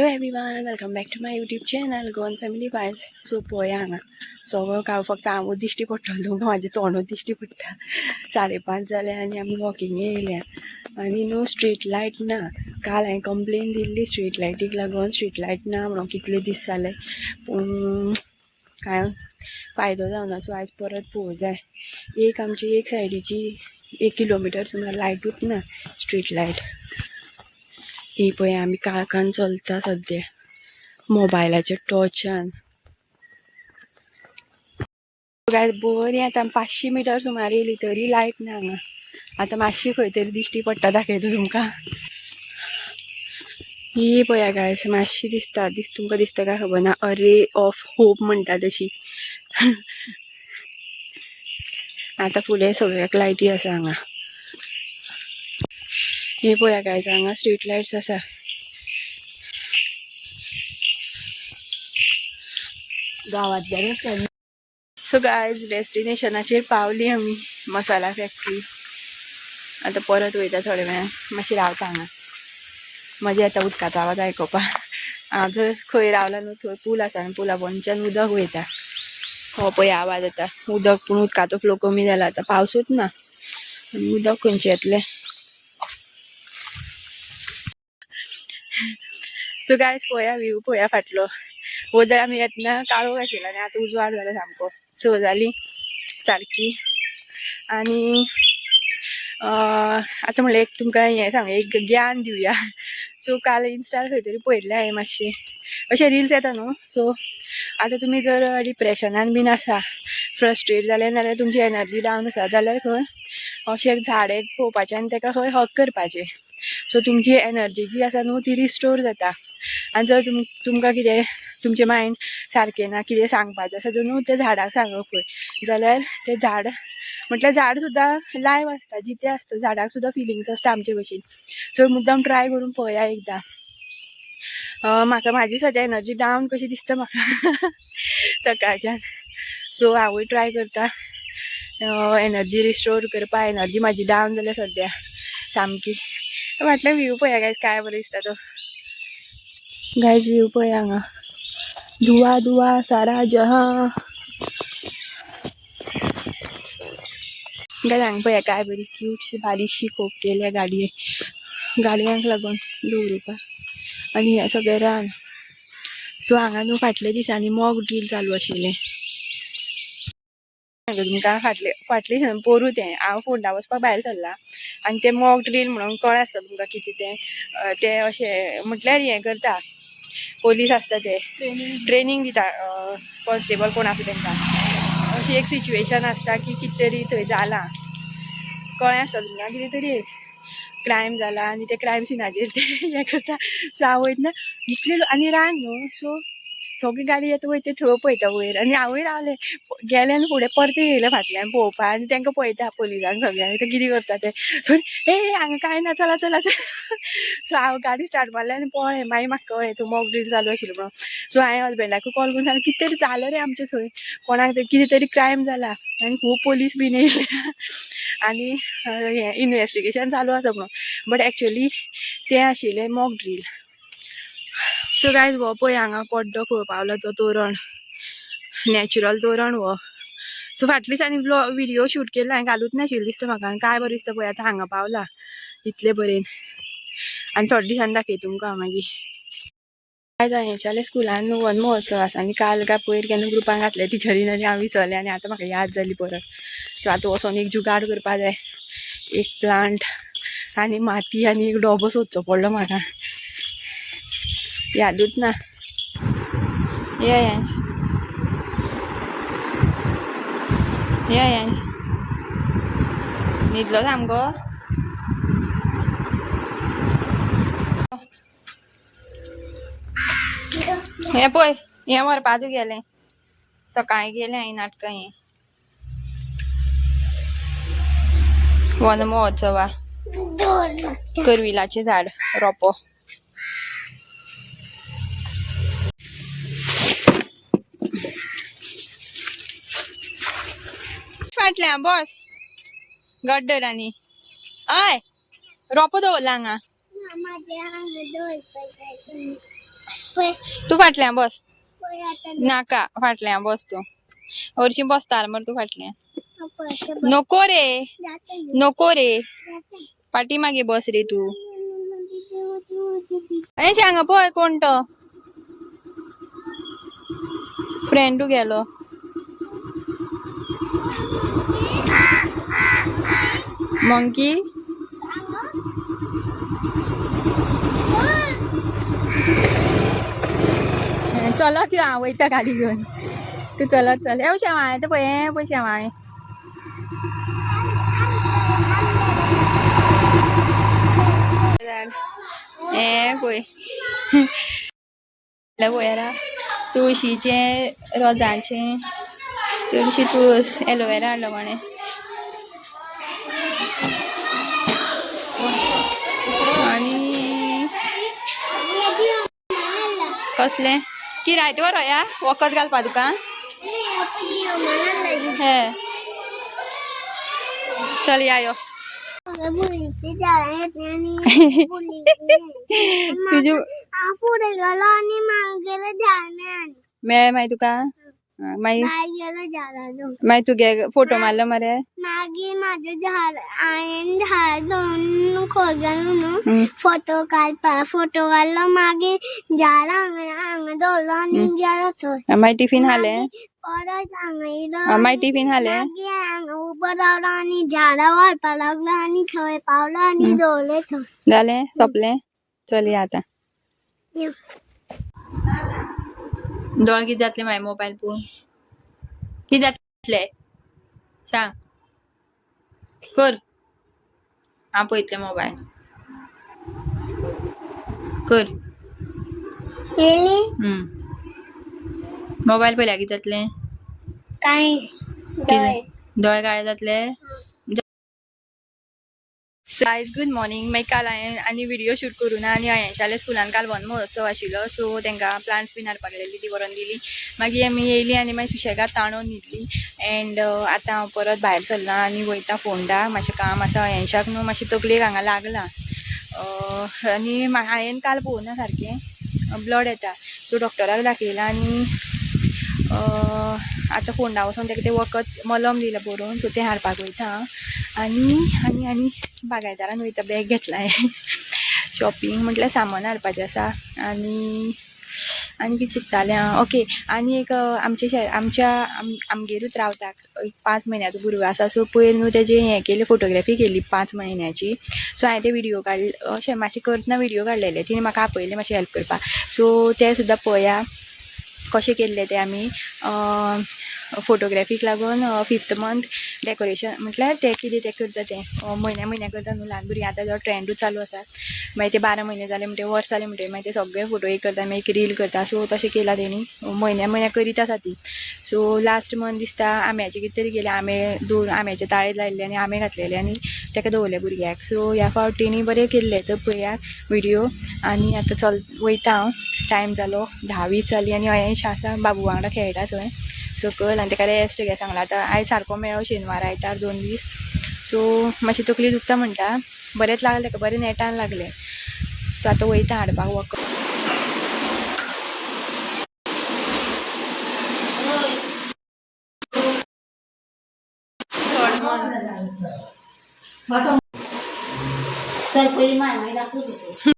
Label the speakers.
Speaker 1: Everyone, welcome back to my YouTube channel Goan family guys. So पळया हांगा सगळो काळ फक्त हांवूच दिश्टी पडटलो, तुमकां म्हाजें तोंडूच दिश्टी पडटा. 5:30 जाले आनी आमी वॉकिंग येयल्या आनी न्हू स्ट्रीट लायट ना. काल हांवें कंप्लेन दिल्ली स्ट्रीट लायटीक लागून, स्ट्रीट लायट ना म्हणून कितले दीस जाले, पूण कांय फायदो जावना. सो आयज परत पळोवंक जाय. आमची एक सायडीची 1 किलोमिटर सुमार लायटूच ना, स्ट्रीट लायट. ही पळय आमी काळखान चलता सद्या मोबायलाच्या टॉर्चान. बरी आतां 500 मिटर सुमार येयली तरी लायट ना हांगा. आतां मातशी खंय तरी दिश्टी पडटा, दाखयता तुमकां. ही पळया गायस, मातशी दिसता तुमकां दिसता काय खबर ना. अ रे ऑफ होप म्हणटा तशी. आतां फुडें सगळ्याक लायटी आसा हांगा. हे पळया गायस, हांगा स्ट्रीट लायट्स आसा. गांवांतल्यान आसा. सो गायज, डेस्टिनेशनाचेर पावली आमी, मसाला फॅक्ट्री. आतां परत वयता थोड्या वेळान, मातशी रावता हांगा. मजा येता उदकाचो आवाज आयकोपाक. हांव जर खंय रावला न्हू, थंय पूल आसा आनी पुला पोंदच्यान उदक वयता. हो पळय आवाज येता उदक, पूण उदकाचो फ्लो कमी जाला आतां, पावसूच ना आनी उदक खंयचें येतलें. सो गायज, पळया व्ह्यू पळया फाटलो. वदर आमी येतना काळोख आशिल्लो आनी आतां उजवाड जाला सामको. 6 जाली सारकी. आनी आतां म्हणलें एक तुमकां हें सांग, एक ज्ञान दिवया. सो काल इन्स्टार खंय तरी पळयल्लें हांवें मातशें, अशें रिल्स येता न्हू. सो आतां तुमी जर डिप्रेशनान बीन आसा, फ्रस्ट्रेट जालें जाल्यार तुमची एनर्जी डावन आसा जाल्यार खंय अशें झाड एक पळोवपाचें आनी ताका खंय हग करपाचें. सो तुमची एनर्जी जी आसा न्हू ती रिस्टोर जाता. आनी जर तुमकां कितें तुमचें मायंड सारकें ना, कितें सांगपाचें आसा जर न्हू तें झाडाक सांगप खंय, जाल्यार तें झाड म्हटल्यार झाड सुद्दां लायव आसता, जितें आसता. झाडाक सुद्दां फिलिंग्स आसता आमचे भशेन. सो मुद्दाम ट्राय करून पळया एकदां. म्हाका म्हाजी सद्या एनर्जी डावन कशी दिसता म्हाका सकाळच्यान. सो हांवूय ट्राय करता एनर्जी रिस्टोर करपा. एनर्जी म्हाजी डावन जाल्या सद्या सामकी. म्हटल्यार व्ह्यू पळया गायज, काय बरो दिसता तो. गायज व्ह्यू पळया हांगा, धुवा धुवा सारा जहां. गायज हांगा पळया काय बरी क्यूटशी बारीकशी खोप केल्या गाडयांक लागून दवरुपा. आनी हें सगळें रान. सो हांगा न्हू फाटल्या दिसांनी मॉक ड्रील चालू आशिल्लें. तुमकां फाटले पोरूं तें हांव फोंडा वचपाक भायर सरलां आनी तें मॉक ड्रील म्हणून कळ्ळें आसता तुमकां कितें तें अशें म्हटल्यार हें करता. पोलीस आसता ते ट्रेनींग दिता, कॉन्स्टेबल कोण आसा तांकां. अशी एक सिच्युएशन आसता की कितें तरी थंय जालां, कळ्ळें आसता तुमकां कितें तरी क्रायम जाला आनी ते क्रायम सिनाचेर ते हें करता. सो हांव वयतना इतले आनी रान न्हू, सो सगळी गाडी येता वयता थंय पळयता वयर. आनी हांवूय रावलें, गेलें आनी फुडें परते येयलें फाटल्यान पळोवपा. आनी तांकां पळयता पुलिसांक सगळ्यांक ते कितें करता ते. सो हांगा कांय ना, चला चला चला. सो हांव गाडी स्टार्ट मारलें आनी पळय, मागीर म्हाका कळ्ळें तो मॉक ड्रील चालू आशिल्लो म्हणून. सो हांवें हजबंडाकूय कॉल करून सांगलें कितें तरी जालें रे आमचें थंय, कोणाक तरी कितें तरी क्रायम जाला आनी खूब पोलीस बीन येयल्या आनी हें इन्वेस्टिगेशन चालू आसा म्हणून. बट एक्चुअली तें आशिल्लें मॉक ड्रील. सो गायज हो पळय हांगा पड्डो खंय पावलो तो तोरण, नॅचरल तोरण हो. सो फाटल्या दिसांनी व्हिडिओ शूट केल्लो हांवें, घालूच नाशिल्लो दिसता म्हाका. आनी काय बरें दिसता पळय आतां हांगा पावला इतले बरेन. आनी थोड्या दिसांनी दाखयता तुमकां हांव मागीर. आयज हेंच्याल्या स्कुलान वन महोत्सव आसा आनी काल काय पयर केन्ना ग्रुपान घातलें टिचरीन आनी हांव विसरलें आनी आतां म्हाका याद जाली परत. सो आतां वचोन एक जुगाड करपा जाय, एक प्लांट आनी माती आनी एक डोबो सोदचो पडलो म्हाका, यादूच ना. या यांश न्हिदलो सामको. हें पळय हें व्हरपाक गेलें, सकाळीं गेलें हांवें नाटकां हें वन महोत्सवा. करविलाचें झाड रोंपो. फाटल्यान बस गड्डरांनी. हय रोंपो दवरला हांगा. तू फाटल्या बस नाका फाटल्या बस तू हरशी बसता मर तू फाटल्या नको रे नको रे पाठी मागे बस रे तू अरे सांगा पळय कोण तो फ्रेंडू गेलो मंकी चलत यो हांव वयता गाडी घेवन तू चलत चल ए शेवाळें पळय हें पळय शेवाळें हें पळय पळयरा तुळशीचें रोजांचें चडशी तुळस एलोवेरा हाडलो कोणें आनी कसलें की रायते वर या वखद घालपा तुका हे चल या यो तुझे मेळ मागीर तुका मागीर तुगे फोटो मारलो मरे
Speaker 2: मागीर म्हाजे झाड हांवें झाड दोन खोजून फोटो काडलो मागीर झाड हांगा दवरलो आनी गेलो थंय
Speaker 1: मागीर टिफिन हालें
Speaker 2: परत हांगा येयलो
Speaker 1: मागीर टिफिन हालें
Speaker 2: मागीर हांगा उबो रावलो आनी झाडां व्हरपा लागलो आनी थंय पावलो आनी दवरलें थंय
Speaker 1: जालें सोंपलें चल या आतां दोळ कितें जातलें मागीर मोबायल पळोवन कितें जातलें सांग कर हांव पळयतलें मोबायल कर मोबायल पळयल्यार कितें जातलें
Speaker 2: काय
Speaker 1: दोळे काळे जातले गायज गुड मॉर्निंग मागीर काल हांवें आनी व्हिडिओ शूट करून ना आनी हांवें स्कुलान काल वन महोत्सव आशिल्लो सो तांकां प्लांट्स बीन हाडपाक गेल्ली ती व्हरून दिली मागीर आमी येयली आनी मागीर सुशेगाद ताणून न्हिदली एंड आतां हांव परत भायर सरलां आनी वयता फोंडा मातशें काम आसा अयनशाक न्हू मातशें तकलेक हांगा लागलां आनी हांवें काल पळोवना सारकें ब्लड येता सो डॉक्टराक दाखयलां आनी आतां फोंडा वचोन ताका तें वखद मलम दिलां बरोवन सो तें हाडपाक वयता आनी आनी आनी बागायदारान वयता बॅग घेतलां हांवें शॉपिंग म्हटल्यार सामान हाडपाचें आसा आनी आनी कितें चिंततालें हांव ओके आनी एक आमगेरूच रावता एक 5 म्हयन्याचो भुरगो आसा सो पयर न्हू तेजें हें केलें फोटोग्राफी केल्ली 5 म्हयन्याची सो हांवें ते व्हिडिओ काडले अशें मातशें करतना व्हिडिओ काडलेले तिणें म्हाका आपयलें मातशें हेल्प करपाक सो ते सुद्दां पळया कशें केल्लें तें आमी फोटोग्राफीक लागून 5th मंथ डेकोरेशन म्हटल्यार ते कितें तें करता तें म्हयन्या करता न्हू ल्हान भुरगीं आतां जो ट्रेंडूच चालू आसा मागीर ते 12 म्हयने जाले म्हणटे वर्स जालें म्हणटे मागीर ते सगळे फोटो एक करता मागीर एक रील करता सो तशें केलां तेणी म्हयन्या करीत आसा ती सो लास्ट मंथ दिसता आंब्याचे कितें तरी केलें आंब्याचे ताळे लायिल्ले आनी आंबे घातलेले आनी ताका दवरले भुरग्याक सो ह्या फावटींनी बरें केल्लें तर पळया व्हिडिओ आनी आतां वयता हांव टायम जालो 10-20 जालीं आनी अयेंश आसा बाबू वांगडा खेळटा थंय सकयल आनी ताका रेस्ट घे सांगलां आतां आयज सारको मेळ्ळो शेनवार आयतार 2 दीस सो मातशी तकली दुखता म्हणटा बरेंच लागलें ताका बरें नेटान लागलें सो आतां वयता हाडपाक वखद
Speaker 2: चल पयलीं माय दाखय